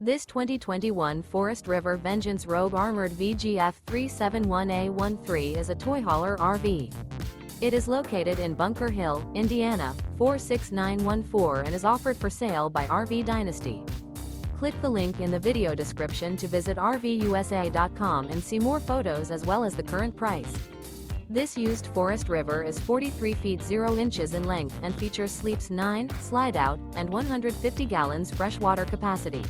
This 2021 Forest River Vengeance Rogue Armored VGF 371A13 is a toy hauler RV. It is located in Bunker Hill, Indiana, 46914 and is offered for sale by RV Dynasty. Click the link in the video description to visit RVUSA.com and see more photos as well as the current price. This used Forest River is 43 feet 0 inches in length and features sleeps 9, slide-out, and 150 gallons freshwater capacity.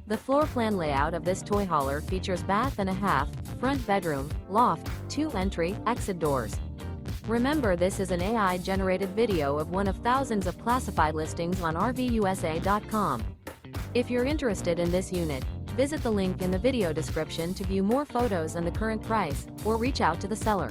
The floor plan layout of this toy hauler features bath and a half, front bedroom, loft, 2 entry, exit doors. Remember, this is an AI-generated video of one of thousands of classified listings on RVUSA.com. If you're interested in this unit, visit the link in the video description to view more photos and the current price, or reach out to the seller.